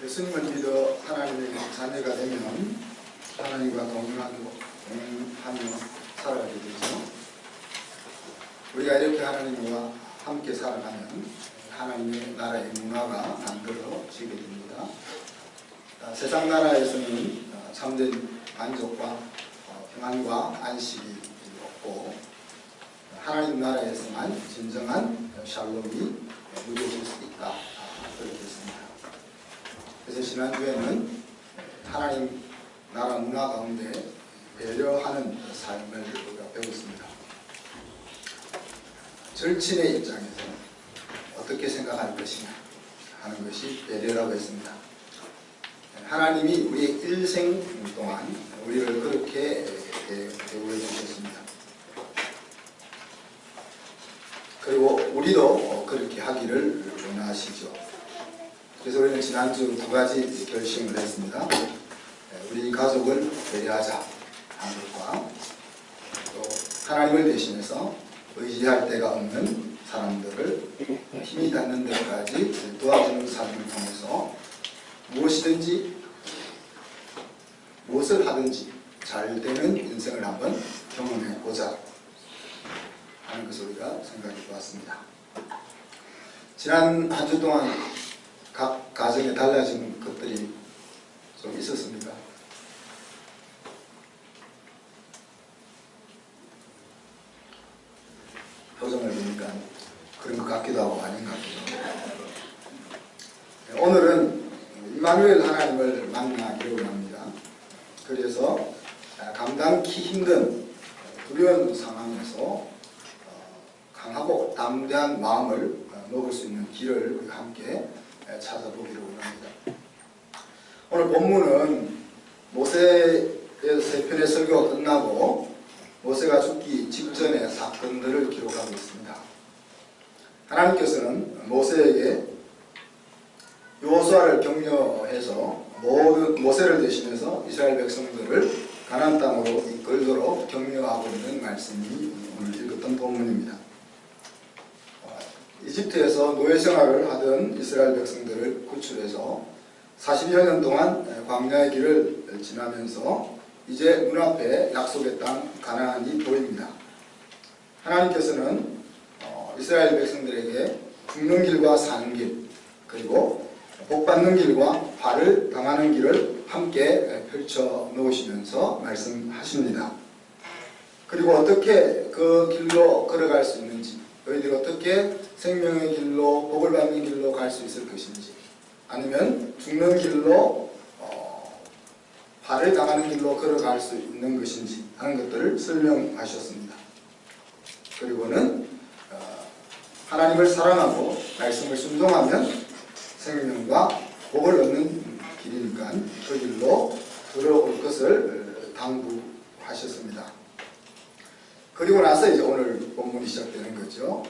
예수님을 믿어 하나님의 자녀가 되면 하나님과 동행하며 살아가게 되죠. 우리가 이렇게 하나님과 함께 살아가면 하나님의 나라의 문화가 만들어지게 됩니다. 세상 나라에서는 참된 만족과 평안과 안식이 없고 하나님 나라에서만 진정한 샬롬이 누려질 수 있다. 그렇게 했습니다. 그래서 지난주에는 하나님 나라 문화 가운데 배려하는 삶을 우리가 배웠습니다. 절친의 입장에서 어떻게 생각할 것이냐 하는 것이 배려라고 했습니다. 하나님이 우리의 일생 동안 우리를 그렇게 대우해 주셨습니다. 그리고 우리도 그렇게 하기를 원하시죠. 그래서 우리는 지난주 두 가지 결심을 했습니다. 우리 가족을 배려하자 하는 것과 또 하나님을 대신해서 의지할 데가 없는 사람들을 힘이 닿는 데까지 도와주는 삶을 통해서 무엇을 하든지 잘 되는 인생을 한번 경험해보자 하는 것을 우리가 생각해 보았습니다. 지난 한 주 동안 각 가정에 달라진 것들이 좀 있었습니까? 표정을 보니까 그런 것 같기도 하고 아닌 것 같기도 하고. 오늘은 임마누엘 하나님을 만나기로 합니다. 그래서 감당기 힘든 두려운 상황에서 강하고 담대한 마음을 먹을 수 있는 길을 우리가 함께 찾아보기로 합니다. 오늘 본문은 모세의 세 편의 설교가 끝나고 모세가 죽기 직전의 사건들을 기록하고 있습니다. 하나님께서는 모세에게 여호수아를 격려해서 모세를 대신해서 이스라엘 백성들을 가나안 땅으로 이끌도록 격려하고 있는 말씀이 오늘 읽었던 본문입니다. 이집트에서 노예 생활을 하던 이스라엘 백성들을 구출해서 40여 년 동안 광야의 길을 지나면서 이제 눈앞에 약속의 땅 가나안이 보입니다. 하나님께서는 이스라엘 백성들에게 죽는 길과 사는 길, 그리고 복받는 길과 발을 당하는 길을 함께 펼쳐 놓으시면서 말씀하십니다. 그리고 어떻게 그 길로 걸어갈 수 있는지, 너희들이 어떻게 생명의 길로, 복을 받는 길로 갈 수 있을 것인지, 아니면 죽는 길로 발을 당하는 길로 걸어갈 수 있는 것인지 하는 것들을 설명하셨습니다. 그리고는 하나님을 사랑하고 말씀을 순종하면 생명과 복을 얻는 길이니까 그 길로 들어올 것을 당부하셨습니다. 그리고 나서 이제 오늘 본문이 시작되는 거죠.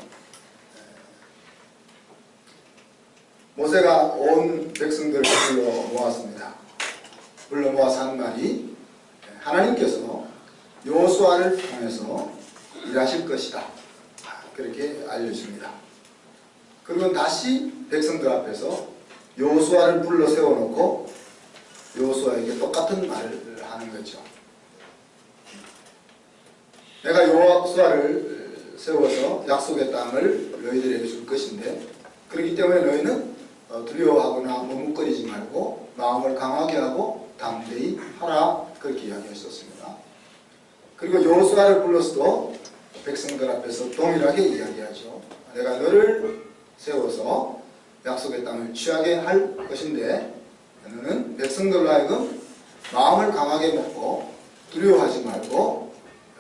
모세가 온 백성들을 불러 모았습니다. 불러 모아서 한 말이 하나님께서 여호수아를 통해서 일하실 것이다. 그렇게 알려줍니다. 그리고 다시 백성들 앞에서 여호수아를 불러 세워놓고 여호수아에게 똑같은 말을 하는 거죠. 내가 여호수아를 세워서 약속의 땅을 너희들에게 줄 것인데 그렇기 때문에 너희는 두려워하거나 머뭇거리지 말고 마음을 강하게 하고 담대히 하라 그렇게 이야기하셨습니다. 그리고 여호수아를 불러서도 백성들 앞에서 동일하게 이야기하죠. 내가 너를 세워서 약속의 땅을 취하게 할 것인데 너는 백성들로 하여금 마음을 강하게 먹고 두려워하지 말고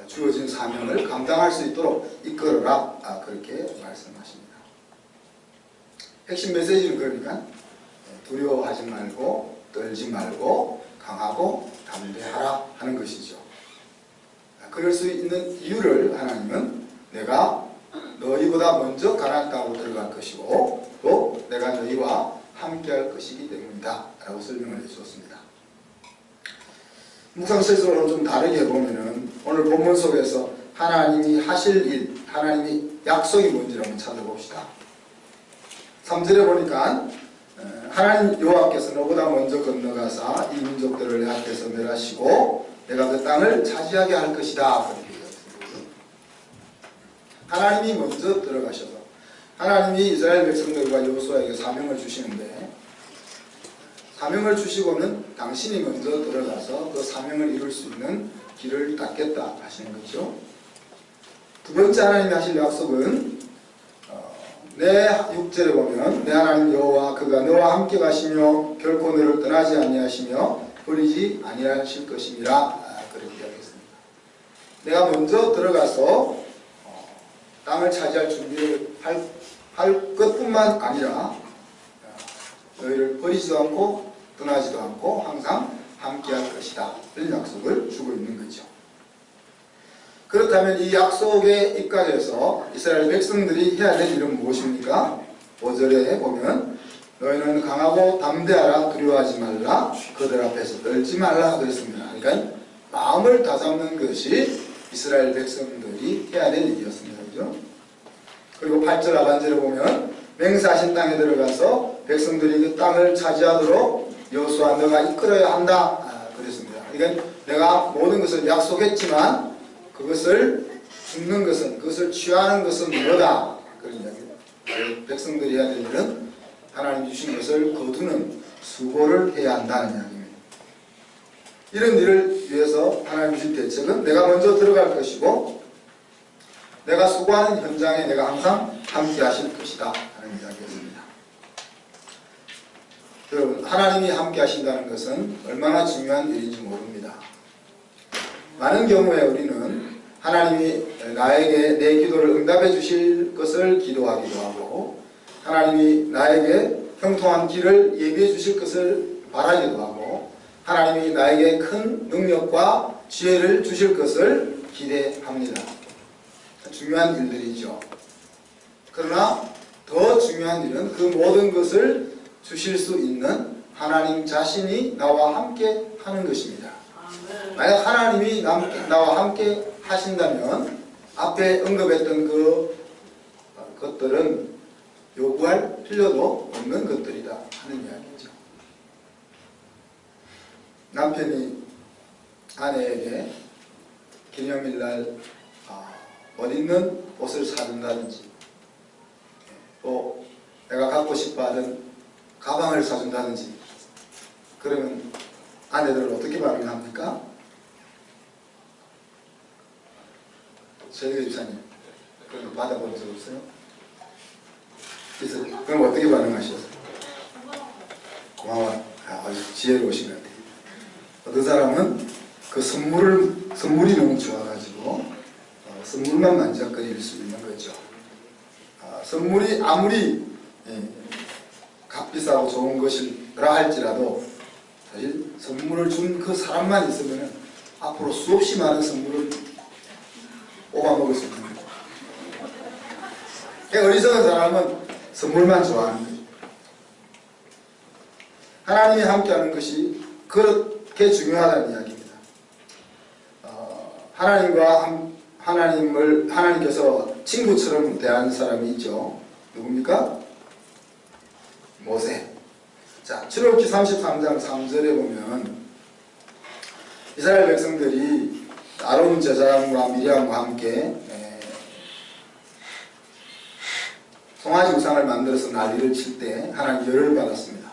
주어진 사명을 감당할 수 있도록 이끌어라 그렇게 말씀하십니다. 핵심 메시지는 그러니까 두려워하지 말고 떨지 말고 강하고 담대하라 하는 것이죠. 그럴 수 있는 이유를 하나님은 내가 너희보다 먼저 가나안 땅으로 들어갈 것이고 또 내가 너희와 함께할 것이기 때문이다 라고 설명을 해주었습니다. 묵상설교를 좀 다르게 보면은 오늘 본문 속에서 하나님이 하실 일, 하나님이 약속이 뭔지를 한번 찾아봅시다. 3절에 보니까 하나님 여호와께서 너보다 먼저 건너가사 이 민족들을 내 앞에서 멸하시고 내가 그 땅을 차지하게 할 것이다. 그렇게 얘기했습니다. 하나님이 먼저 들어가셔서 하나님이 이스라엘 백성들과 여호수아에게 사명을 주시는데 사명을 주시고는 당신이 먼저 들어가서 그 사명을 이룰 수 있는 길을 닦겠다 하시는 거죠. 두 번째 하나님이 하실 약속은 내 6절에 보면 내 하나님 여호와 그가 너와 함께 가시며 결코 너를 떠나지 아니하시며 버리지 아니하실 것임이라 그렇게 이야기했습니다. 내가 먼저 들어가서 땅을 차지할 준비를 할 것뿐만 아니라 너희를 버리지도 않고 떠나지도 않고 항상 함께 할 것이다. 이런 약속을 주고 있는 거죠. 그렇다면 이 약속에 입각해서 이스라엘 백성들이 해야 될 일은 무엇입니까? 5절에 보면 너희는 강하고 담대하라 두려워하지 말라 그들 앞에서 떨지 말라 그랬습니다. 그러니까 마음을 다잡는 것이 이스라엘 백성들이 해야 될 일이었습니다. 그죠? 그리고 8절 하반절에 보면 맹세하신 땅에 들어가서 백성들이 그 땅을 차지하도록 여호수아 너가 이끌어야 한다 그랬습니다. 그러니까 내가 모든 것을 약속했지만 그것을 죽는 것은 그것을 취하는 것은 뭐다 그런 이야기입니다. 백성들이 해야 될 일은 하나님 주신 것을 거두는 수고를 해야 한다는 이야기입니다. 이런 일을 위해서 하나님 주신 대책은 내가 먼저 들어갈 것이고 내가 수고하는 현장에 내가 항상 함께 하실 것이다 하는 이야기였습니다. 여러분, 하나님이 함께 하신다는 것은 얼마나 중요한 일인지 모릅니다. 많은 경우에 우리는 하나님이 나에게 내 기도를 응답해 주실 것을 기도하기도 하고 하나님이 나에게 형통한 길을 예비해 주실 것을 바라기도 하고 하나님이 나에게 큰 능력과 지혜를 주실 것을 기대합니다. 중요한 일들이죠. 그러나 더 중요한 일은 그 모든 것을 주실 수 있는 하나님 자신이 나와 함께 하는 것입니다. 만약 하나님이 나와 함께 하신다면 앞에 언급했던 것들은 요구할 필요도 없는 것들이다 하는 이야기죠. 남편이 아내에게 기념일날 멋있는 옷을 사준다든지 또 내가 갖고 싶어하는 가방을 사준다든지 그러면 아내들은 어떻게 반응합니까? 최대 집사님 그런 거 받아본 적 없어요? 그래서 그럼 어떻게 반응하셨어요? 고마워. 아주 지혜로우신 것 같아요. 어떤 사람은 그 선물이 너무 좋아가지고 선물만 만지작거릴 수 있는 거죠. 선물이 아무리 값비싸고 좋은 것이라 할지라도 사실 선물을 준 그 사람만 있으면 앞으로 수없이 많은 선물을 뽑아먹을 수 있는 거죠. 어리석은 사람은 선물만 좋아하는 거죠. 하나님이 함께하는 것이 그렇게 중요하다는 이야기입니다. 하나님께서 친구처럼 대하는 사람이 있죠. 누굽니까? 모세. 자, 출애굽기 33장 3절에 보면 이스라엘 백성들이 아론 제사장과 미리암과 함께 송아지 우상을 만들어서 난리를 칠 때 하나님 열을 받았습니다.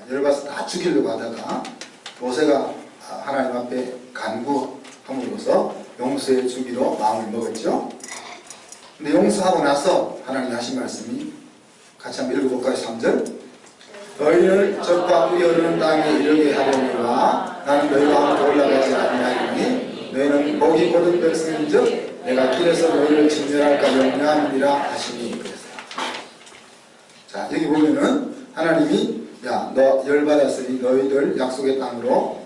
열을 받아서 다 죽이려고 하다가 모세가 하나님 앞에 간구함으로써 용서해 주기로 마음을 먹었죠. 근데 용서하고 나서 하나님 하신 말씀이 같이 한번 읽어볼까요? 3절 너희를 적과 꿀이 흐르는 땅에 이르게 하려니와 나는 너희와 함께 올라가지 아니하리니 너희는 목이 곧은 백성인즉 내가 길에서 너희를 진멸할까 염려하느니라 하시니 그랬어요. 자, 여기 보면은 하나님이 야, 너 열받았으니 너희들 약속의 땅으로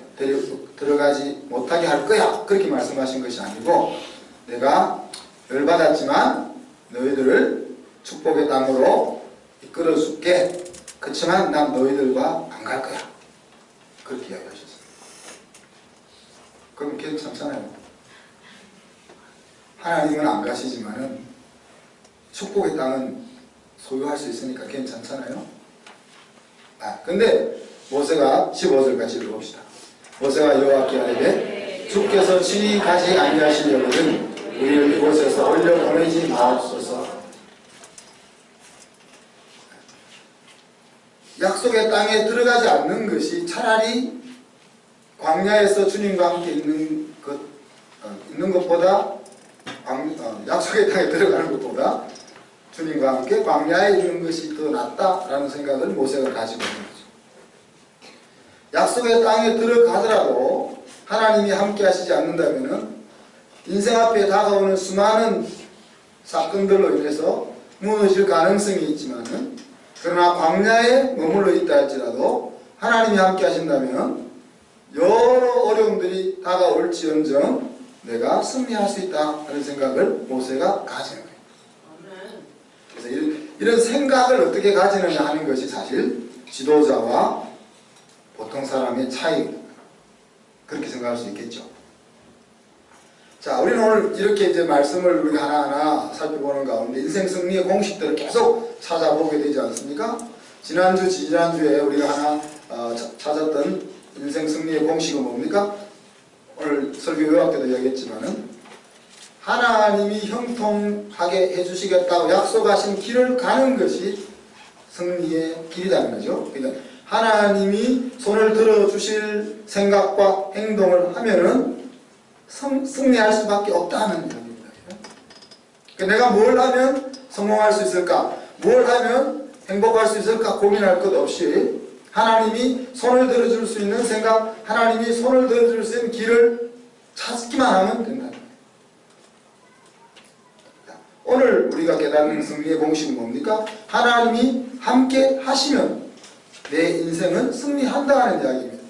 들어가지 못하게 할 거야 그렇게 말씀하신 것이 아니고 내가 열받았지만 너희들을 축복의 땅으로 이끌어 줄게. 그렇지만 난 너희들과 안 갈 거야. 그렇게 이야기하셨어요. 그럼 괜찮잖아요. 하나님은 안 가시지만은 축복의 땅은 소유할 수 있으니까 괜찮잖아요. 근데 모세가 15절 같이 읽어봅시다. 모세가 여호와께 아뢰되 주께서 친히 가지 아니하시려거든 우리를 이곳에서 올려 보내지 마옵소서. 약속의 땅에 들어가지 않는 것이 차라리 광야에서 주님과 함께 있는 것보다 약속의 땅에 들어가는 것보다 주님과 함께 광야에 있는 것이 더 낫다라는 생각을 모세가 가지고 있는 거죠. 약속의 땅에 들어가더라도 하나님이 함께 하시지 않는다면 인생 앞에 다가오는 수많은 사건들로 인해서 무너질 가능성이 있지만은, 그러나 광야에 머물러 있다 할지라도 하나님이 함께 하신다면 여러 어려움들이 다가올지언정 내가 승리할 수 있다 하는 생각을 모세가 가지는 거예요. 그래서 이런 생각을 어떻게 가지느냐 하는 것이 사실 지도자와 보통 사람의 차이입니다. 그렇게 생각할 수 있겠죠. 자, 우리는 오늘 이렇게 이제 말씀을 우리가 하나하나 살펴보는 가운데 인생 승리의 공식들을 계속 찾아보게 되지 않습니까? 지난주, 지난주에 우리가 하나 찾았던 인생 승리의 공식은 뭡니까? 오늘 설교 요약 때도 이야기했지만은 하나님이 형통하게 해주시겠다고 약속하신 길을 가는 것이 승리의 길이라는 거죠. 그러니까 하나님이 손을 들어주실 생각과 행동을 하면은 승리할 수밖에 없다는 이야기입니다. 내가 뭘 하면 성공할 수 있을까? 뭘 하면 행복할 수 있을까? 고민할 것 없이 하나님이 손을 들어줄 수 있는 생각, 하나님이 손을 들어줄 수 있는 길을 찾기만 하면 된다는 거예요. 오늘 우리가 깨닫는 승리의 공식은 뭡니까? 하나님이 함께 하시면 내 인생은 승리한다는 이야기입니다.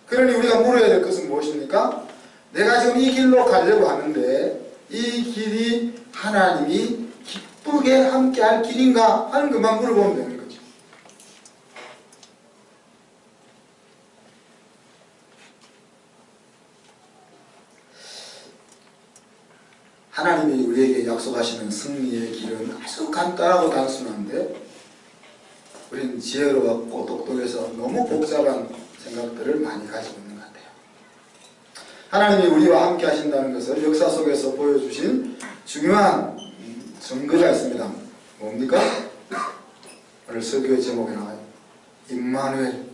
그러니 우리가 물어야 될 것은 무엇입니까? 내가 지금 이 길로 가려고 하는데 이 길이 하나님이 기쁘게 함께 할 길인가 하는 것만 물어보면 되는 거죠. 하나님이 우리에게 약속하시는 승리의 길은 아주 간단하고 단순한데 우리는 지혜로웠고 똑똑해서 너무 복잡한 생각들을 많이 가지고 있는 것 같아요. 하나님이 우리와 함께 하신다는 것을 역사 속에서 보여주신 중요한 증거가 있습니다. 뭡니까? 오늘 설교의 제목에 나와요. 임마누엘,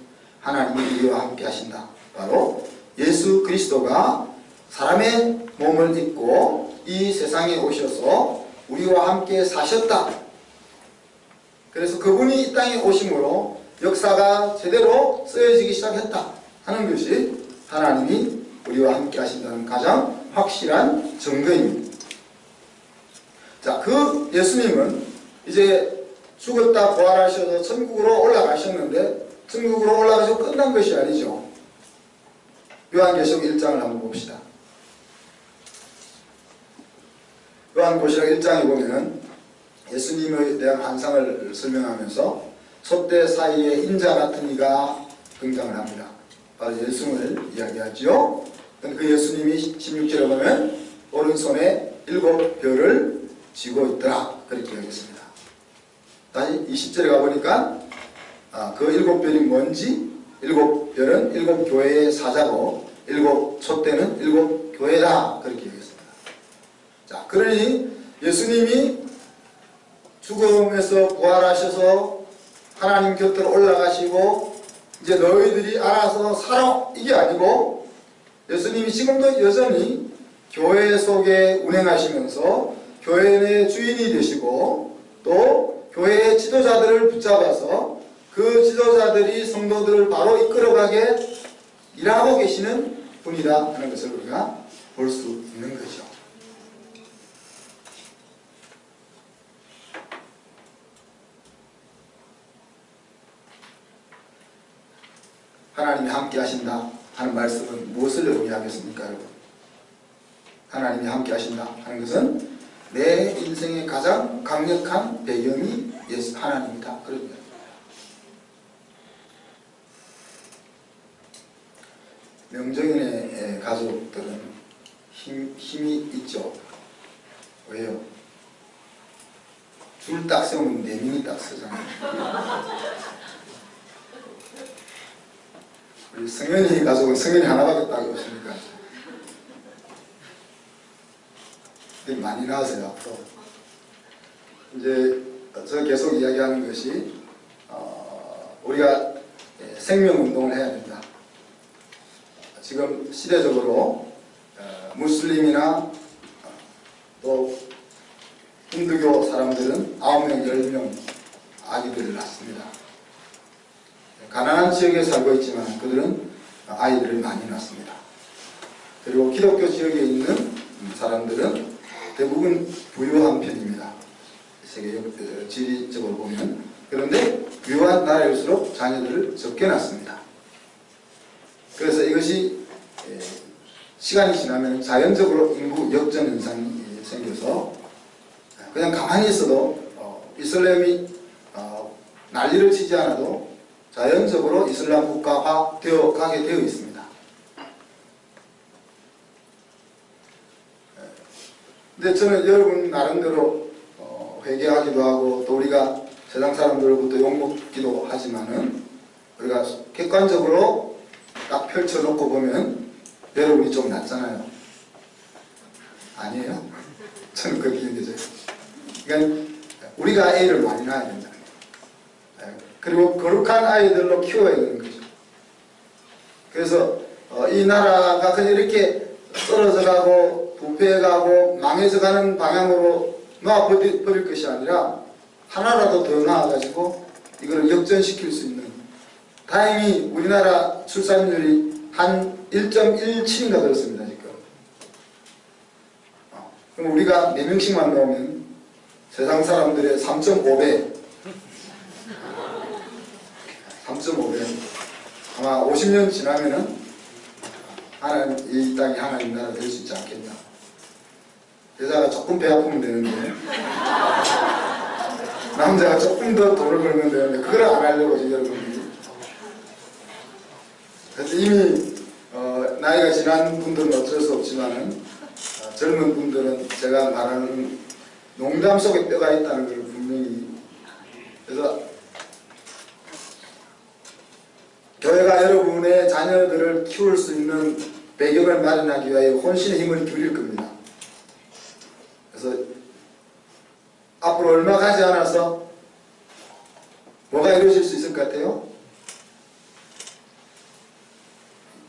하나님이 우리와 함께 하신다. 바로 예수 그리스도가 사람의 몸을 입고 이 세상에 오셔서 우리와 함께 사셨다. 그래서 그분이 이 땅에 오심으로 역사가 제대로 쓰여지기 시작했다 하는 것이 하나님이 우리와 함께 하신다는 가장 확실한 증거입니다. 자, 그 예수님은 이제 죽었다 부활하셔서 천국으로 올라가셨는데 천국으로 올라가셔서 끝난 것이 아니죠. 요한계시록 1장을 한번 봅시다. 요한계시록 1장에 보면 예수님에 대한 환상을 설명하면서 촛대 사이에 인자 같은 이가 등장을 합니다. 바로 예수님을 이야기하죠. 그 예수님이 16절에 보면 오른손에 7별을 쥐고 있더라. 그렇게 이야기했습니다. 다시 20절에 가보니까 그 7별이 뭔지 7별은 7교회의 사자고 7촛대는 7교회다. 그렇게 얘기했습니다. 자, 그러니 예수님이 죽음에서 부활하셔서 하나님 곁으로 올라가시고 이제 너희들이 알아서 살아 이게 아니고 예수님이 지금도 여전히 교회 속에 운행하시면서 교회의 주인이 되시고 또 교회의 지도자들을 붙잡아서 그 지도자들이 성도들을 바로 이끌어가게 일하고 계시는 분이다 하는 것을 우리가 볼 수 있는 거죠. 하나님이 함께 하신다 하는 말씀은 무엇을 의미하겠습니까, 여러분? 하나님이 함께 하신다 하는 것은 내 인생의 가장 강력한 배경이 예수 하나님이다. 그런 이야기입니다. 명정인의 가족들은 힘이 있죠. 왜요? 줄 딱 세우면 4명이 딱 서잖아요. 성현이 가족은 성현이 하나밖에 따고 없으니까 많이 나왔어요. 앞으로 이제 저 계속 이야기하는 것이 우리가 생명운동을 해야 된다. 지금 시대적으로 무슬림이나 또 힌두교 사람들은 9명, 10명 아기들을 낳습니다. 가난한 지역에 살고 있지만 그들은 아이들을 많이 낳습니다. 그리고 기독교 지역에 있는 사람들은 대부분 부유한 편입니다. 세계 지리적으로 보면. 그런데 부유한 나라일수록 자녀들을 적게 낳습니다. 그래서 이것이 시간이 지나면 자연적으로 인구 역전 현상이 생겨서 그냥 가만히 있어도 이슬람이 난리를 치지 않아도 자연적으로 이슬람 국가화 되어 가게 되어 있습니다. 근데 저는 여러분 나름대로 회개하기도 하고 또 우리가 세상 사람들로부터 욕먹기도 하지만은 우리가 객관적으로 딱 펼쳐놓고 보면 여러분이 좀 낫잖아요. 아니에요? 저는 그렇게 느껴져요. 그러니까 우리가 아이를 많이 낳아야 된다는 거예요. 그리고 거룩한 아이들로 키워야 되는 거죠. 그래서 이 나라가 그냥 이렇게 떨어져 가고 부패해 가고 망해져 가는 방향으로 놓아버릴 것이 아니라 하나라도 더 나아가지고 이걸 역전시킬 수 있는. 다행히 우리나라 출산율이 한 1.17인가 그렇습니다. 지금. 그럼 우리가 4명씩만 넣으면 세상 사람들의 3.5배 3.5배 아마 50년 지나면은 하나님, 이 땅이 하나님 나라 될 수 있지 않겠나. 여자가 조금 배 아프면 되는데 남자가 조금 더 돈을 벌면 되는데 그걸 안 하려고 지금 여러분들이. 그래서 이미 나이가 지난 분들은 어쩔 수 없지만은 젊은 분들은 제가 말하는 농담 속에 뼈가 있다는 걸 분명히. 그래서 교회가 여러분의 자녀들을 키울 수 있는 배경을 마련하기 위하여 혼신의 힘을 기울일 겁니다. 그래서 앞으로 얼마 가지 않아서 뭐가 이루어질 수 있을 것 같아요?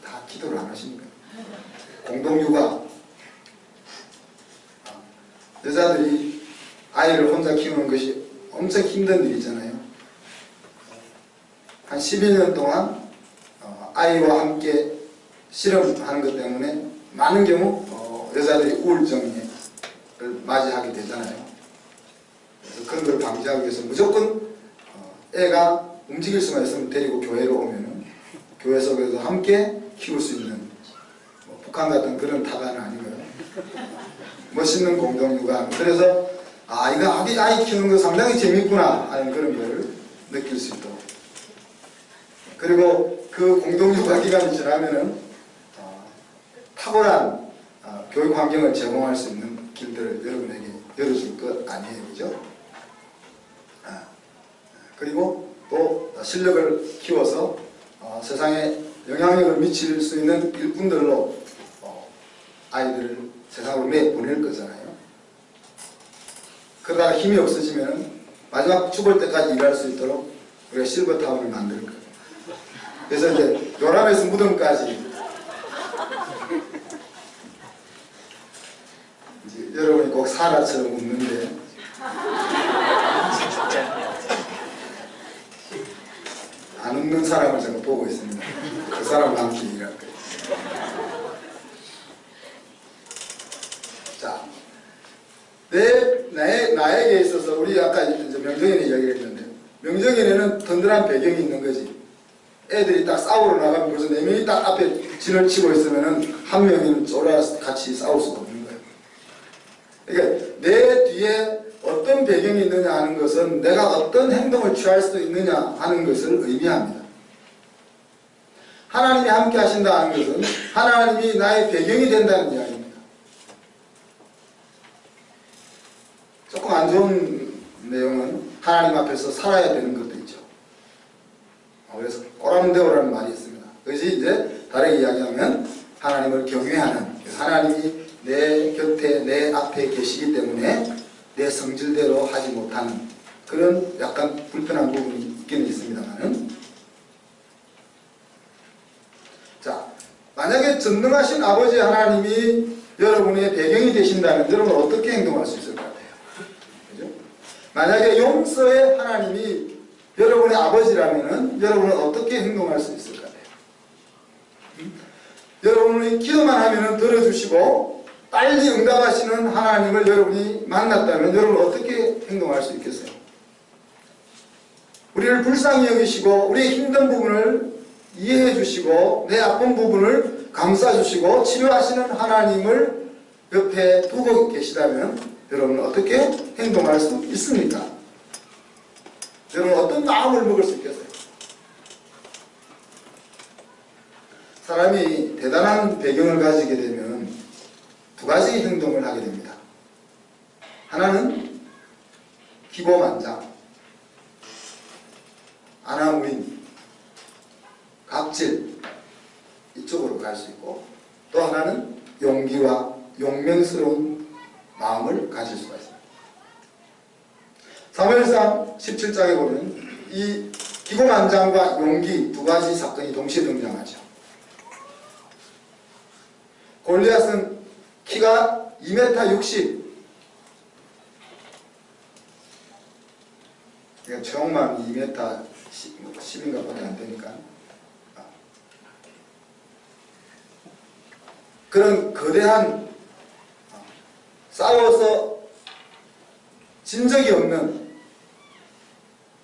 다 기도를 안 하십니까? 공동육아. 여자들이 아이를 혼자 키우는 것이 엄청 힘든 일이잖아요. 한 12년 동안 아이와 함께 실험하는 것 때문에 많은 경우 여자들이 우울증을 맞이하게 되잖아요. 그래서 그런 걸 방지하기 위해서 무조건 애가 움직일 수만 있으면 데리고 교회로 오면은 교회 속에서 함께 키울 수 있는 북한 같은 그런 타가는 아니고요. 멋있는 공동육아. 그래서 이거 아이 키우는 거 상당히 재밌구나 하는 그런 걸 느낄 수 있도록. 그리고 그 공동육아 기간이 지나면은 탁월한 교육 환경을 제공할 수 있는 길들을 여러분에게 열어줄 것 아니에요, 그죠? 그리고 또 실력을 키워서 세상에 영향력을 미칠 수 있는 일꾼들로 아이들을 세상으로 내보낼 거잖아요. 그러다가 힘이 없어지면 마지막 죽을 때까지 일할 수 있도록 우리가 실버타운을 만들 거예요. 그래서 이제 요람에서 무덤까지 이제 여러분이 꼭 사라처럼 웃는데 안 웃는 사람을 제가 보고 있습니다. 그 사람과 함께 일할 거예요. 자, 나에게 있어서 우리 아까 이제 명정현이 이야기를 했는데 명정현에는 든든한 배경이 있는 거지. 애들이 딱 싸우러 나가면 벌써 4명이 딱 앞에 진을 치고 있으면은 한 명이는 쫄아서 같이 싸울 수가 없는 거예요. 그러니까 내 뒤에 어떤 배경이 있느냐 하는 것은 내가 어떤 행동을 취할 수도 있느냐 하는 것을 의미합니다. 하나님이 함께 하신다 하는 것은 하나님이 나의 배경이 된다는 이야기입니다. 조금 안 좋은 내용은 하나님 앞에서 살아야 되는 것도 있죠. 그래서 꼬라문대오라는 말이 있습니다. 그것이 이제 다르게 이야기하면 하나님을 경외하는, 하나님이 내 곁에 내 앞에 계시기 때문에 내 성질대로 하지 못하는 그런 약간 불편한 부분이 있기는 있습니다만은, 자, 만약에 전능하신 아버지 하나님이 여러분의 배경이 되신다면 여러분 어떻게 행동할 수 있을 것 같아요? 그죠? 만약에 용서의 하나님이 여러분의 아버지라면은 여러분은 어떻게 행동할 수 있을 것 같아요? 여러분이 기도만 하면은 들어주시고 빨리 응답하시는 하나님을 여러분이 만났다면 여러분은 어떻게 행동할 수 있겠어요? 우리를 불쌍히 여기시고 우리의 힘든 부분을 이해해 주시고 내 아픈 부분을 감싸 주시고 치료하시는 하나님을 옆에 두고 계시다면 여러분은 어떻게 행동할 수 있습니까? 여러분 어떤 마음을 먹을 수 있겠어요? 사람이 대단한 배경을 가지게 되면 두 가지 행동을 하게 됩니다. 하나는 기고만장, 안하무인, 갑질 이쪽으로 갈 수 있고, 또 하나는 용기와 용맹스러운 마음을 가질 수가 있습니다. 사무엘상 17장에 보면 이 기고만장과 용기 두 가지 사건이 동시에 등장하죠. 골리앗은 키가 2m 60, 그러니까 체형만 2m 10인가 밖에 안 되니까 그런 거대한, 싸워서 진 적이 없는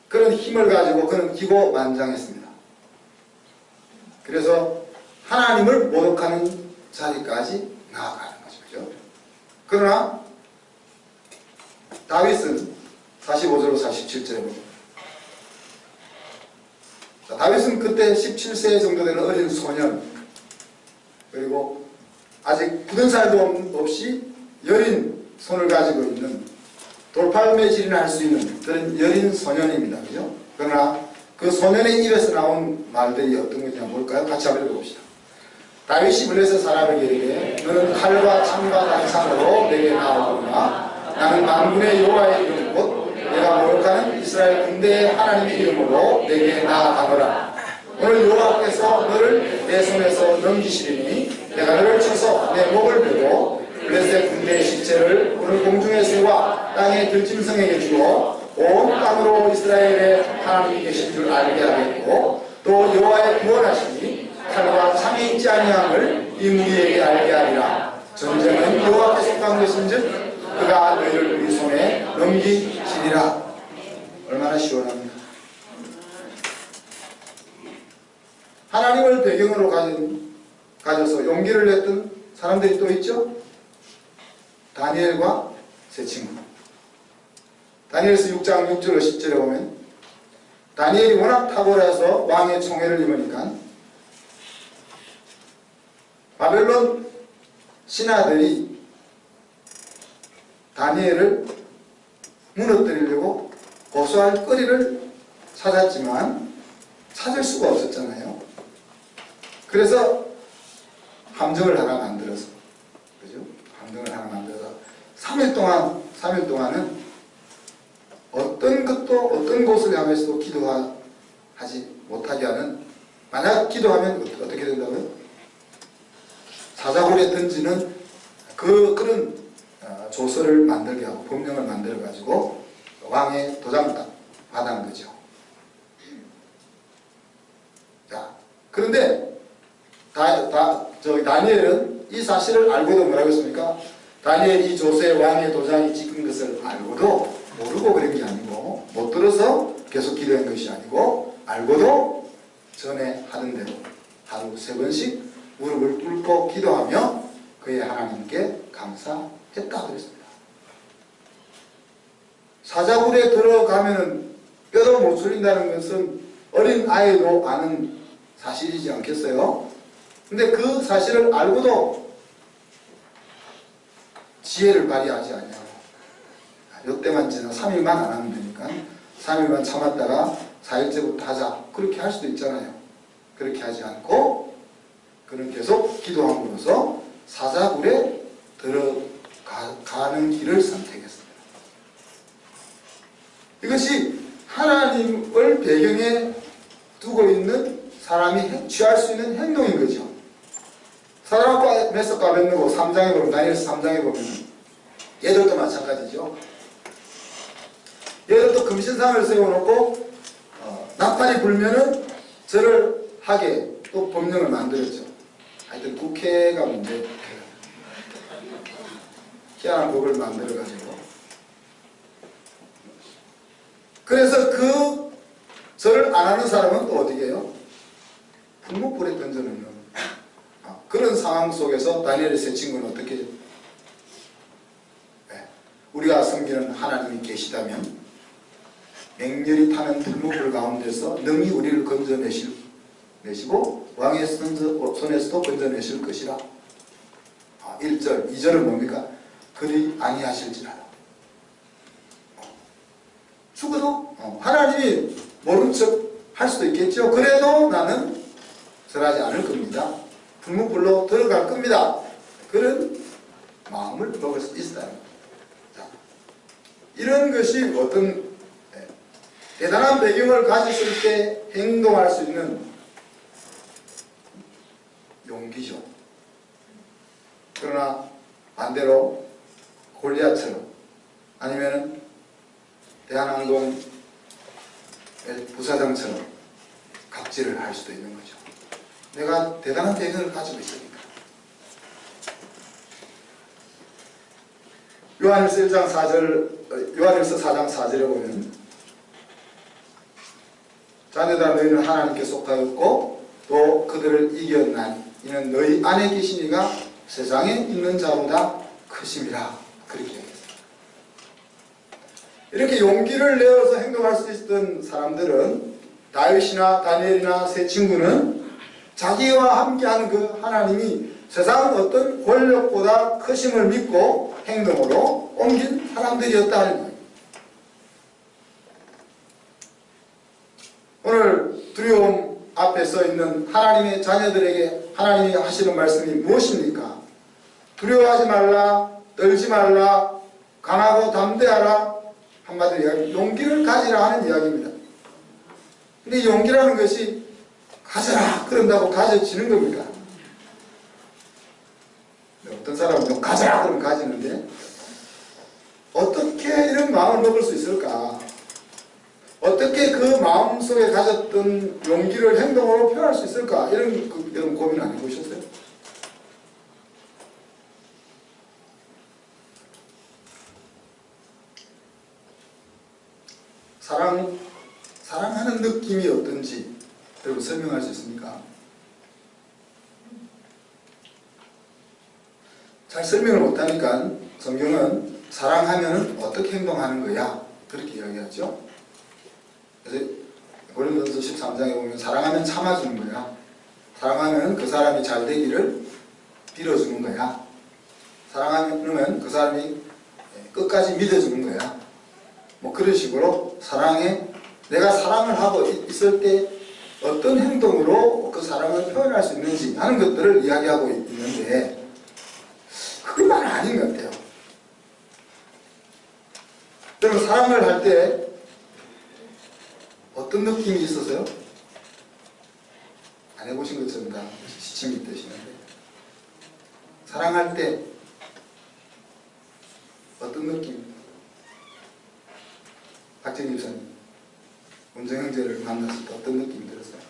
그런 힘을 가지고 그는 기고만장했습니다. 그래서 하나님을 모독하는 자리까지 나아가는 거죠. 그죠? 그러나 다윗은 45절로 47절에 보면, 다윗은 그때 17세 정도 되는 어린 소년, 그리고 아직 굳은 살도 없이 여린 손을 가지고 있는 돌팔매질이나 할 수 있는 그런 여린 소년입니다. 그죠? 그러나 그 소년의 입에서 나온 말들이 어떤 것이냐 볼까요? 같이 한번 읽어봅시다. 다윗이 블레셋 사람에게 이르되 너는 칼과 창과 단창으로 내게 나오구나. 나는 만군의 여호와의 이름 곧 내가 모욕하는 이스라엘 군대의 하나님의 이름으로 내게 나아가노라. 오늘 여호와께서 너를 내 손에서 넘기시리니 내가 너를 쳐서 내 목을 베고 블레셋 군대의 시체를 오늘 공중의 새와 땅의 들짐승에게 주어 온 땅으로 이스라엘의 하나님이 계신 줄 알게 하겠고, 또 여호와의 구원하심이 칼과 창에 있지 아니함을 이 무리에게 알게 하리라. 전쟁은 여호와께 속한 것인즉 그가 너희를 우리 손에 넘기시리라. 얼마나 시원합니까? 하나님을 배경으로 가져서 용기를 냈던 사람들이 또 있죠? 다니엘과 세 친구. 다니엘서 6장 6절로 10절에 보면 다니엘이 워낙 탁월해서 왕의 총애를 입으니까 바벨론 신하들이 다니엘을 무너뜨리려고 고소할 거리를 찾았지만 찾을 수가 없었잖아요. 그래서 함정을 하나 만들어서, 그죠? 함정을 하나 만들어서 3일 동안은 어떤 곳을 향해서도 기도하지 못하게 하는, 만약 기도하면 어떻게 된다고요? 사자굴에 던지는 그런 조서를 만들게 하고 법령을 만들어 가지고 왕의 도장을 딱 받은 거죠. 자, 그런데 다니엘은 이 사실을 알고도 뭐라고 했습니까? 다니엘이 이 조서에 왕의 도장이 찍힌 것을 알고도 모르고 그런 게 아니고, 못 들어서 계속 기도한 것이 아니고 알고도 전에 하던 대로 하루 3번씩 무릎을 꿇고 기도하며 그의 하나님께 감사했다 그랬습니다. 사자굴에 들어가면은 뼈도 못 소린다는 것은 어린 아이도 아는 사실이지 않겠어요? 근데 그 사실을 알고도 지혜를 발휘하지 않냐고. 이때만 지나 3일만 안 하면 되니까 3일만 참았다가 4일째부터 하자, 그렇게 할 수도 있잖아요. 그렇게 하지 않고 그는 계속 기도함으로써 사자굴에 들어가는 길을 선택했습니다. 이것이 하나님을 배경에 두고 있는 사람이 취할 수 있는 행동인 거죠. 사드락과 메삭과 아벳느고 3장에 보면, 다니엘서 3장에 보면 얘들도 마찬가지죠. 얘들도 금신상을 세워놓고 나팔이 불면은 절을 하게 또 법령을 만들었죠. 하여튼 국회가 문제, 희한한 법을 만들어가지고. 그래서 그 절을 안 하는 사람은 또 어떻게 해요? 불목불에 던져놓는 그런 상황 속에서 다니엘의 세 친구는 어떻게 해요? 우리가 섬기는 하나님이 계시다면 맹렬히 타는 불목불 가운데서 능히 우리를 건져내시고 왕의 손에서도 건져내실 것이라. 1절, 2절은 뭡니까? 그리 아니하실지라도. 죽어도 하나님이 모른 척 할 수도 있겠죠. 그래도 나는 절하지 않을 겁니다. 불목불로 들어갈 겁니다. 그런 마음을 먹을 수 있다는 겁니다. 이런 것이 어떤 대단한 배경을 가졌을 때 행동할 수 있는 용기죠. 그러나 반대로 골리앗처럼 아니면 대한항공 부사장처럼 갑질을 할 수도 있는 거죠. 내가 대단한 배경을 가지고 있으니까. 요한일서 4장 4절에 보면 자녀들아 너희는 하나님께 속하였고 또 그들을 이겼나니 이는 너희 안에 계신 이가 세상에 있는 자보다 크심이라. 그렇게 얘기했습니다. 이렇게 용기를 내어서 행동할 수 있었던 사람들은 다윗이나 다니엘이나 세 친구는 자기와 함께하는 그 하나님이 세상 어떤 권력보다 크심을 믿고 행동으로 옮긴 사람들이었다는 거예요. 오늘 두려움 앞에 서 있는 하나님의 자녀들에게 하나님이 하시는 말씀이 무엇입니까? 두려워하지 말라, 떨지 말라, 강하고 담대하라. 한마디로 이야기, 용기를 가지라 하는 이야기입니다. 근데 용기라는 것이 가져라 그런다고 가져지는 겁니까? 어떤 사람은 가져라 그러면 가지는데 어떻게 이런 마음을 먹을 수 있을까? 어떻게 그 마음속에 가졌던 용기를 행동으로 표현할 수 있을까? 이런 고민 안 해보셨어요? 사랑하는 느낌이 어떤지 여러분 설명할 수 있습니까? 잘 설명을 못하니까 성경은 사랑하면 어떻게 행동하는 거야? 그렇게 이야기하죠. 그래서 고린도서 13장에 보면 사랑하면 참아주는 거야. 사랑하면 그 사람이 잘 되기를 빌어주는 거야. 사랑하면 그 사람이 끝까지 믿어주는 거야. 뭐 그런 식으로 내가 사랑을 하고 있을 때 어떤 행동으로 그 사랑을 표현할 수 있는지 하는 것들을 이야기하고 있는데 그건 말 아닌 것 같아요. 여러분 사랑을 할 때 어떤 느낌이 있어서요? 안 해보신 것처럼 다 시침이 되시는데 사랑할 때 어떤 느낌? 박정희 집사님 운정 형제를 만났을 때 어떤 느낌이 들었어요?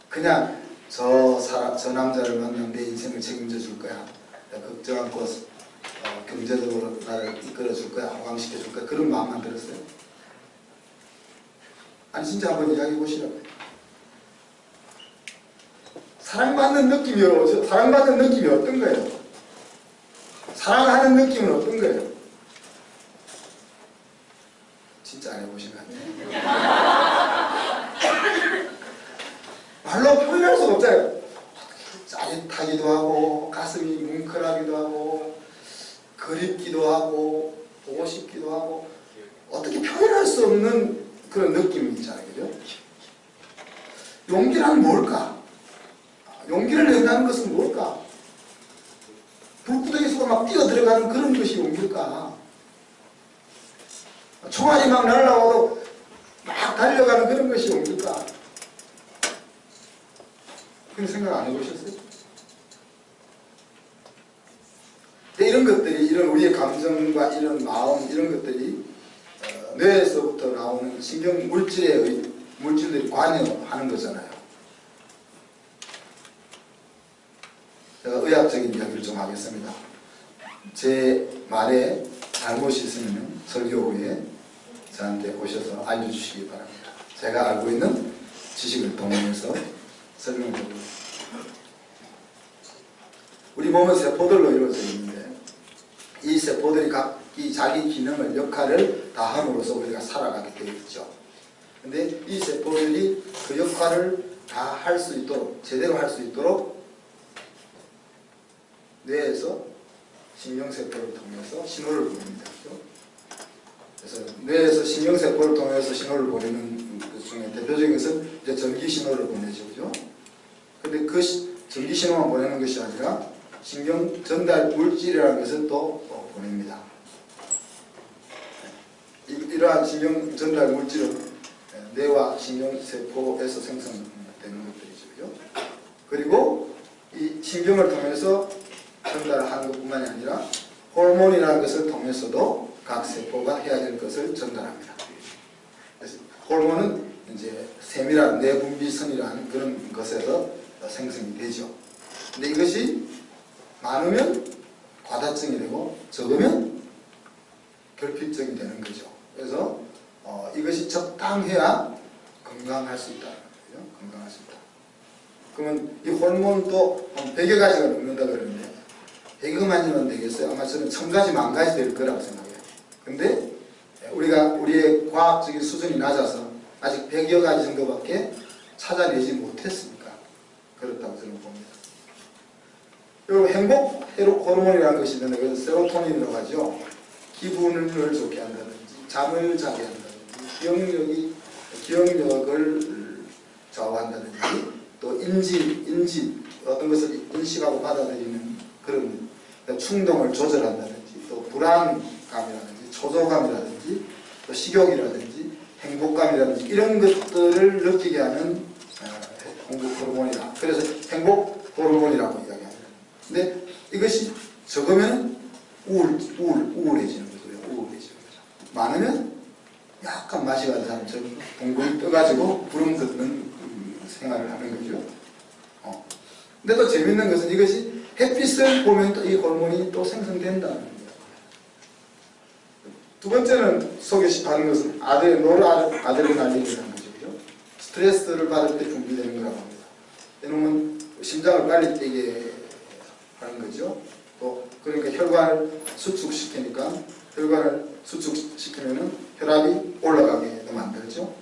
그냥 저 남자를 만나면 내 인생을 책임져 줄 거야. 내가 걱정 않고 경제적으로 나를 이끌어 줄 거야. 호강시켜 줄 거야. 그런 마음만 들었어요? 아니 진짜 한번 이야기해 보시라고요. 사랑받는 느낌이 어떤 거예요? 사랑하는 느낌은 어떤 거예요? 진짜 안 해보신 것 같아요. 말로 표현할 수가 없잖아요. 짜릿하기도 하고 가슴이 뭉클하기도 하고 그립기도 하고 보고 싶기도 하고 어떻게 표현할 수 없는 그런 느낌이 있잖아요. 그죠? 용기란 뭘까? 용기를 낸다는 것은 뭘까? 불구덩이 속에 막 뛰어 들어가는 그런 것이 용기일까? 총알이 막 날아와도 막 달려가는 그런 것이 용기일까? 그런 생각 안 해보셨어요? 이런 것들이, 이런 우리의 감정과 이런 마음, 이런 것들이 뇌에서부터 나오는 신경 물질들이 관여하는 거잖아요. 제가 의학적인 이야기를 좀 하겠습니다. 제 말에 잘못이 있으면 설교 후에 저한테 오셔서 알려주시기 바랍니다. 제가 알고 있는 지식을 동원해서 설명드립니다. 우리 몸은 세포들로 이루어져 있는데 이 세포들이 각기 자기 기능을, 역할을 다 함으로써 우리가 살아가게 되어 있죠. 근데 이 세포들이 그 역할을 다 할 수 있도록, 제대로 할 수 있도록 뇌에서 신경세포를 통해서 신호를 보냅니다. 그래서 뇌에서 신경세포를 통해서 신호를 보내는 것 중에 대표적인 것은 이제 전기 신호를 보내죠. 그죠? 근데 그 전기 신호만 보내는 것이 아니라 신경 전달 물질이라는 것을 또 보냅니다. 이러한 신경 전달 물질은 뇌와 신경세포에서 생성되는 것들이죠. 그죠? 그리고 이 신경을 통해서 전달하는 것뿐만이 아니라 호르몬이라는 것을 통해서도 각 세포가 해야 될 것을 전달합니다. 그래서 호르몬은 이제 세밀한 내분비선이라는 그런 것에서 생성이 되죠. 근데 이것이 많으면 과다증이 되고 적으면 결핍증이 되는 거죠. 그래서 이것이 적당해야 건강할 수 있다는 거죠. 건강할 수 있다. 그러면 이 호르몬도 100여 가지가 넘는다 그러는데 100여 가지면 되겠어요? 아마 저는 1000가지, 10,000가지 될 거라고 생각해요. 근데 우리의 과학적인 수준이 낮아서 아직 100여 가지 정도밖에 찾아내지 못했으니까 그렇다고 저는 봅니다. 그리고 행복 호르몬이라는 것이 있는데 그래서 세로토닌이라고 하죠. 기분을 좋게 한다든지 잠을 자게 한다든지 기억력을 좌우한다든지 또 인지 어떤 것을 인식하고 받아들이는 그런 충동을 조절한다든지 또 불안감이라든지 초조감이라든지 또 식욕이라든지 행복감이라든지 이런 것들을 느끼게 하는 행복 호르몬이다. 그래서 행복 호르몬이라고 이야기합니다. 근데 이것이 적으면 우울해지는 거죠. 우울해지는 거죠. 많으면 약간 맛이 가는 사람처럼 동공이 떠가지고 부름 긋는 생활을 하는 거죠. 근데 또 재밌는 것은 이것이 햇빛을 보면 또 이 호르몬이 또 생성된다는 겁니다. 두 번째는 소개시하는 것은 노르아드레날린이라는 거죠. 스트레스를 받을 때 분비되는 거라고 합니다. 이놈은 심장을 빨리 뛰게 하는 거죠. 또 그러니까 혈관을 수축시키니까 혈관을 수축시키면은 혈압이 올라가게 만들죠.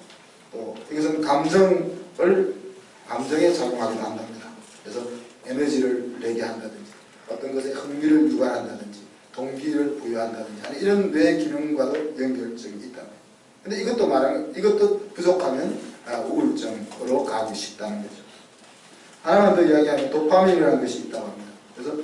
또 이것은 감정에 작용하기도 한답니다. 그래서 에너지를 내게 한다든지 어떤 것에 흥미를 유발한다든지 동기를 부여한다든지 하는 이런 뇌 기능과도 연결성이 있다. 근데 이것도 부족하면 우울증으로 가기 쉽다는 거죠. 하나만 더 이야기하면 도파민이라는 것이 있다고 합니다. 그래서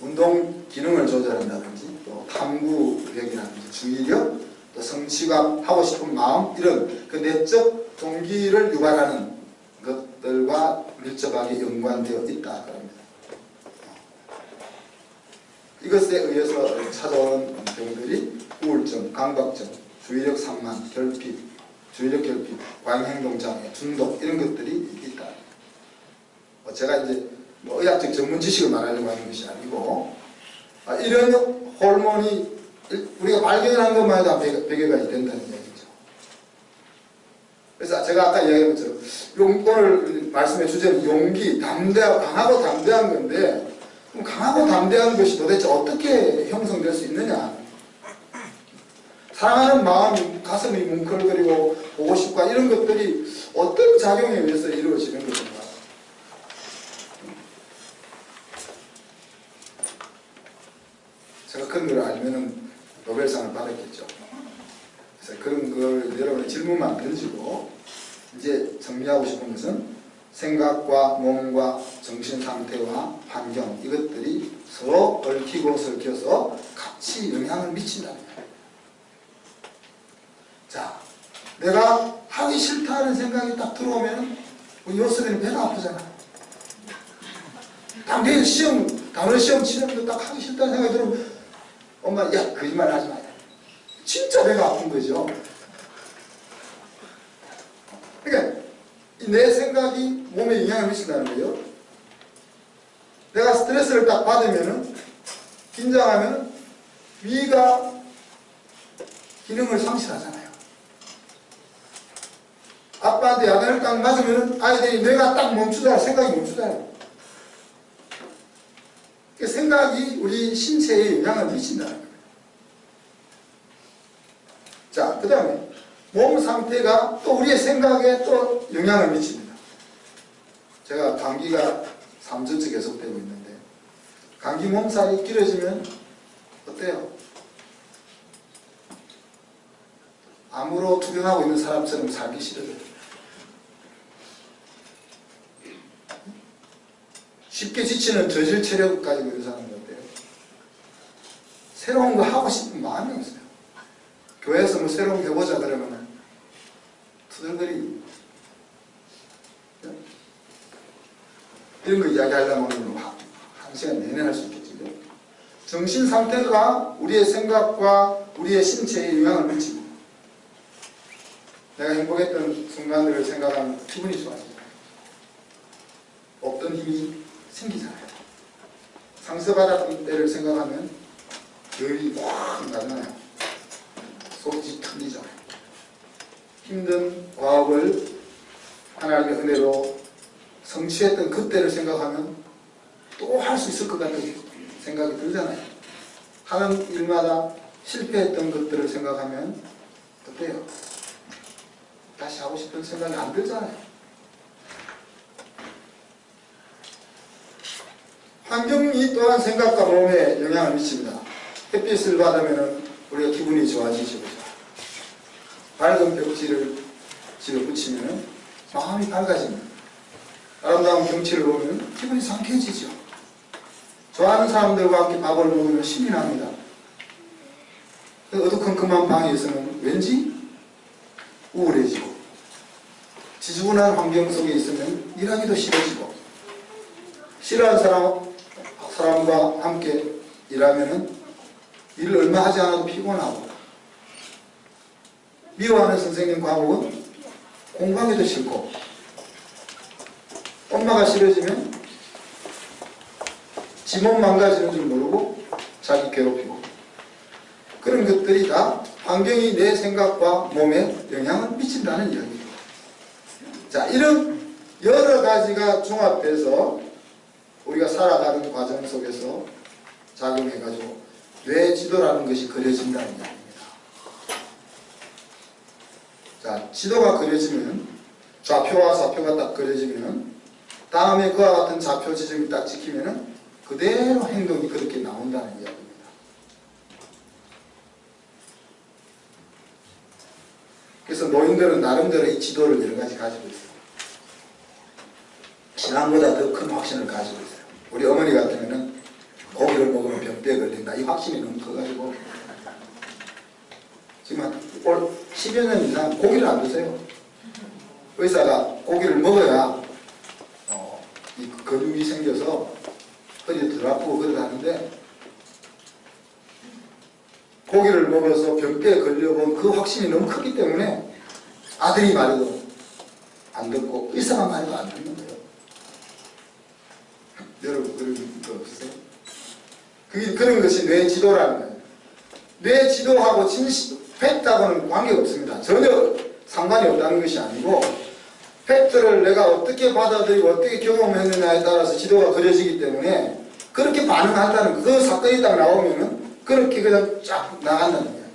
운동 기능을 조절한다든지 또 탐구력이라든지 주의력 또 성취감 하고 싶은 마음 이런 그 내적 동기를 유발하는 것들과 밀접하게 연관되어 있다 그럽니다. 이것에 의해서 찾아오는 병들이 우울증, 강박증, 주의력 산만, 주의력 결핍, 과잉행동장애, 중독 이런 것들이 있다. 제가 이제 의학적 전문 지식을 말하려고 하는 것이 아니고 이런 호르몬이 우리가 발견한 것만 해도 100여 가지 된다는 얘기죠. 그래서 제가 아까 이야기한 것처럼 오늘 말씀의 주제는 용기, 강하고 담대한 건데 그럼 강하고 담대한 것이 도대체 어떻게 형성될 수 있느냐. 사랑하는 마음, 가슴이 뭉클거리고 보고 싶고 이런 것들이 어떤 작용에 의해서 이루어지는 것인가. 제가 그런 걸 알면은 노벨상을 받았겠죠. 그래서 그런 걸 여러분의 질문만 던지고 이제 정리하고 싶은 것은 생각과 몸과 정신 상태와 환경 이것들이 서로 얽히고 설켜서 같이 영향을 미친다는 거예요. 자, 내가 하기 싫다는 생각이 딱 들어오면 우리 요셉이는 배가 아프잖아요. 딱 내일 단어 시험 치는데 딱 하기 싫다는 생각이 들으면 엄마 야 거짓말 하지 마요. 진짜 배가 아픈 거죠. 그러니까 내 생각이 몸에 영향을 미친다는 거예요. 내가 스트레스를 딱 받으면은 긴장하면 위가 기능을 상실하잖아요. 아빠한테 야단을 딱 맞으면 아이들이 뇌가 딱 멈추잖아요. 생각이 멈추잖아요. 그 생각이 우리 신체에 영향을 미친다는 거예요. 자, 그 다음에 몸 상태가 또 우리의 생각에 또 영향을 미칩니다. 제가 감기가 3주째 계속되고 있는데 감기 몸살이 길어지면 어때요? 암으로 투병하고 있는 사람처럼 살기 싫어요. 쉽게 지치는 저질 체력 가지고 있는 사람은 어때요? 새로운 거 하고 싶은 마음이 없어요. 교회에서 뭐 새로운 거 해보자 그러면 투덜거리 이런 거 이야기하려면 한 시간 내내 할 수 있겠죠. 정신 상태가 우리의 생각과 우리의 신체에 영향을 미치고 내가 행복했던 순간들을 생각하면 기분이 좋아지잖아요. 없던 힘이 생기잖아요. 상처받았던 때를 생각하면 열이 확 나잖아요. 속이 털리잖아요. 힘든 과업을 하나님의 은혜로 성취했던 그때를 생각하면 또 할 수 있을 것 같은 생각이 들잖아요. 하는 일마다 실패했던 것들을 생각하면 어때요? 다시 하고 싶은 생각이 안 들잖아요. 환경이 또한 생각과 몸에 영향을 미칩니다. 햇빛을 받으면 우리가 기분이 좋아지죠. 밝은 벽지를 집에 붙이면 마음이 밝아집니다. 아름다운 경치를 보면 기분이 상쾌해지죠. 좋아하는 사람들과 함께 밥을 먹으면 신이 납니다. 어두컴컴한 방에 있으면 왠지 우울해지고 지저분한 환경 속에 있으면 일하기도 싫어지고 싫어하는 사람과 함께 일하면 일을 얼마 하지 않아도 피곤하고 미워하는 선생님 과목은 공부하기도 싫고 엄마가 싫어지면 지 몸 망가지는 줄 모르고 자기 괴롭히고 그런 것들이 다 환경이 내 생각과 몸에 영향을 미친다는 이야기입니다. 자, 이런 여러 가지가 종합돼서 우리가 살아가는 과정 속에서 작용해가지고 뇌 지도라는 것이 그려진다는 이야기입니다. 자, 지도가 그려지면 좌표와 좌표가 딱 그려지면 다음에 그와 같은 좌표 지점이 딱 찍히면 그대로 행동이 그렇게 나온다는 이야기입니다. 그래서 노인들은 나름대로 이 지도를 여러 가지 가지고 있어요. 신앙보다 더 큰 확신을 가지고 있어요. 우리 어머니 같으면은 고기를 먹으면 병대에 걸린다. 이 확신이 너무 커가지고 지금 한 10여 년 이상 고기를 안 드세요. 의사가 고기를 먹어야 이 근육이 생겨서 허리 덜 아프고 그러다는데 고기를 먹어서 병대에 걸려본 그 확신이 너무 크기 때문에 아들이 말해도 안 듣고 의사가 말해도 안 듣는 거예요. 여러분 그런 거 없으세요? 그런 것이 뇌 지도라는 거예요. 뇌 지도하고 팩트하고는 관계가 없습니다. 전혀 상관이 없다는 것이 아니고 팩트를 내가 어떻게 받아들이고 어떻게 경험했느냐에 따라서 지도가 그려지기 때문에 그렇게 반응한다는 그 사건이 딱 나오면은 그렇게 그냥 쫙 나간다는 거예요.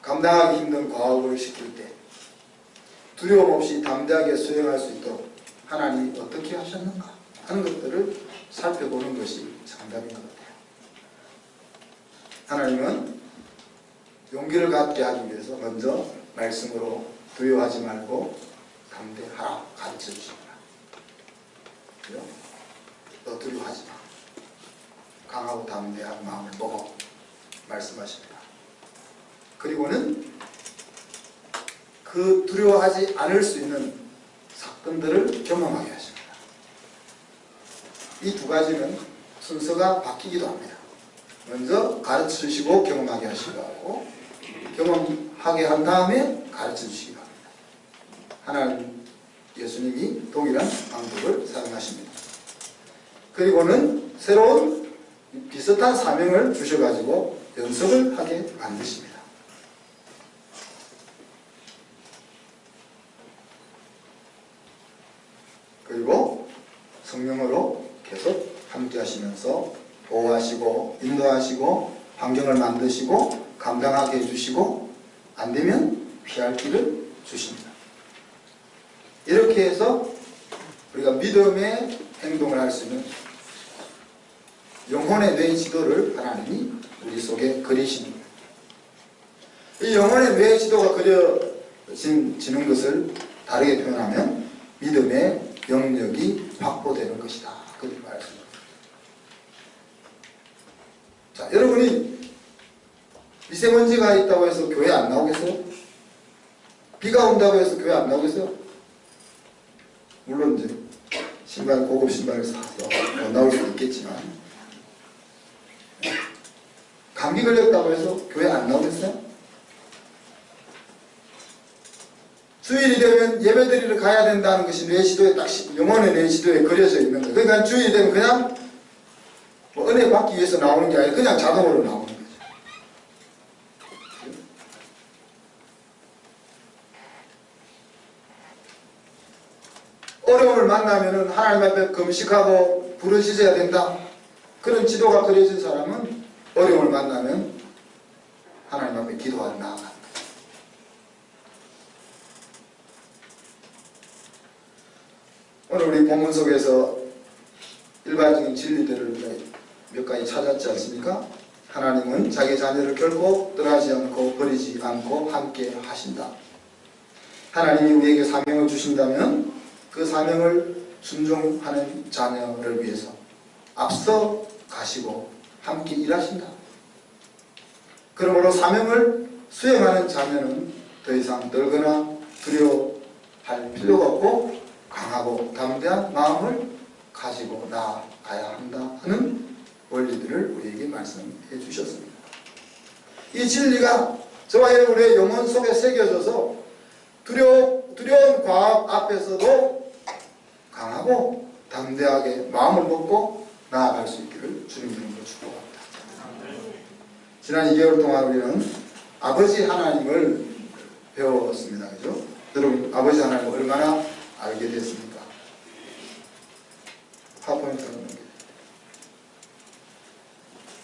감당하기 힘든 과업을 시킬 때 두려움 없이 담대하게 수행할 수 있도록 하나님이 어떻게 하셨는가 하는 것들을 살펴보는 것이 정답인 것 같아요. 하나님은 용기를 갖게 하기 위해서 먼저 말씀으로 두려워하지 말고 담대하라 가르쳐 주십니다. 그죠? 너 두려워하지 마. 강하고 담대한 마음을 먹어 말씀하십니다. 그리고는 그 두려워하지 않을 수 있는 사건들을 경험하게 하십니다. 이 두 가지는 순서가 바뀌기도 합니다. 먼저 가르쳐 주시고 경험하게 하시기도 하고 경험하게 한 다음에 가르쳐 주시기도 합니다. 하나님 예수님이 동일한 방법을 사용하십니다. 그리고는 새로운 비슷한 사명을 주셔가지고 연습을 하게 만드십니다. 그리고 성령으로 계속 함께 하시면서 보호하시고 인도하시고 환경을 만드시고 감당하게 해주시고 안되면 피할 길을 주십니다. 이렇게 해서 우리가 믿음의 행동을 할 수 있는 영혼의 뇌 지도를 하나님이 우리 속에 그리십니다. 이 영혼의 뇌 지도가 그려지는 것을 다르게 표현하면 믿음의 영역이 확보되는 것이다. 그렇게 말씀합니다. 자, 여러분이 미세먼지가 있다고 해서 교회 안 나오겠어요? 비가 온다고 해서 교회 안 나오겠어요? 물론 이제 고급 신발을 사서 나올 수도 있겠지만 감기 걸렸다고 해서 교회 안 나오겠어요? 주일이 되면 예배드리러 가야 된다는 것이 뇌 지도에 딱 영혼의 뇌 지도에 그려져 있는 거예요. 그러니까 주일이 되면 그냥 뭐 은혜 받기 위해서 나오는 게 아니라 그냥 자동으로 나오는 거죠. 어려움을 만나면은 하나님 앞에 금식하고 부르짖어야 된다. 그런 지도가 그려진 사람은 어려움을 만나면 하나님 앞에 기도하러 나아간다. 오늘 우리 본문 속에서 일반적인 진리들을 몇 가지 찾았지 않습니까? 하나님은 자기 자녀를 결코 떠나지 않고 버리지 않고 함께 하신다. 하나님이 우리에게 사명을 주신다면 그 사명을 순종하는 자녀를 위해서 앞서 가시고 함께 일하신다. 그러므로 사명을 수행하는 자녀는 더 이상 떨거나 두려워할 필요가 없고 강하고 담대한 마음을 가지고 나아가야 한다 하는 원리들을 우리에게 말씀해 주셨습니다. 이 진리가 저와 여러분의 영혼 속에 새겨져서 두려운 과학 앞에서도 강하고 담대하게 마음을 먹고 나아갈 수 있기를 주님 이름으로 축복합니다. 지난 2개월 동안 우리는 아버지 하나님을 배웠습니다. 그죠? 여러분 아버지 하나님을 얼마나 알게 됐습니까? 파워포인트를 넘겨요.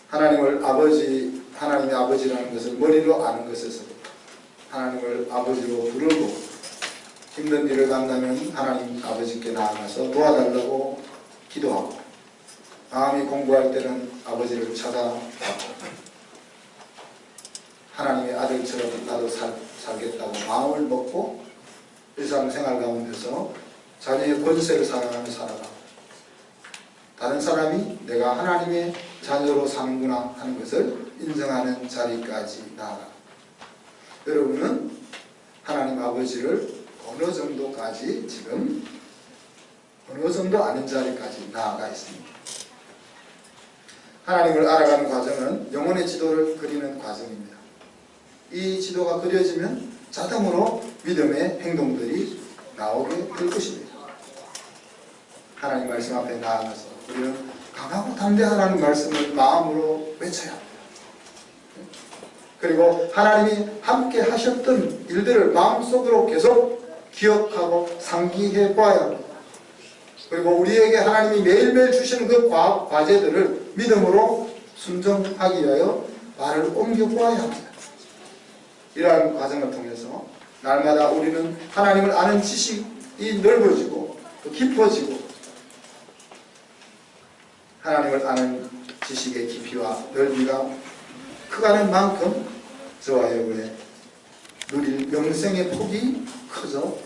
하나님의 아버지라는 것을 머리로 아는 것에서부터 하나님을 아버지로 부르고 힘든 일을 만나면 하나님 아버지께 나아가서 도와달라고 기도하고 마음이 공부할 때는 아버지를 찾아받고 하나님의 아들처럼 나도 살겠다고 마음을 먹고 일상생활 가운데서 자녀의 권세를 사용하며 살아가고 다른 사람이 내가 하나님의 자녀로 사는구나 하는 것을 인정하는 자리까지 나아가. 여러분은 하나님 아버지를 어느 정도까지 지금 어느 정도 아는 자리까지 나아가 있습니다. 하나님을 알아가는 과정은 영혼의 지도를 그리는 과정입니다. 이 지도가 그려지면 자동으로 믿음의 행동들이 나오게 될 것입니다. 하나님 말씀 앞에 나아가서 우리는 강하고 담대하라는 말씀을 마음으로 외쳐야 합니다. 그리고 하나님이 함께 하셨던 일들을 마음속으로 계속 기억하고 상기해 봐야 합니다. 그리고 우리에게 하나님이 매일매일 주시는 그 과제들을 믿음으로 순종하기 위하여 말을 옮겨 보아야 합니다. 이러한 과정을 통해서 날마다 우리는 하나님을 아는 지식이 넓어지고 또 깊어지고 하나님을 아는 지식의 깊이와 넓이가 크가는 만큼 저와 여러분의 누릴 영생의 폭이 크죠.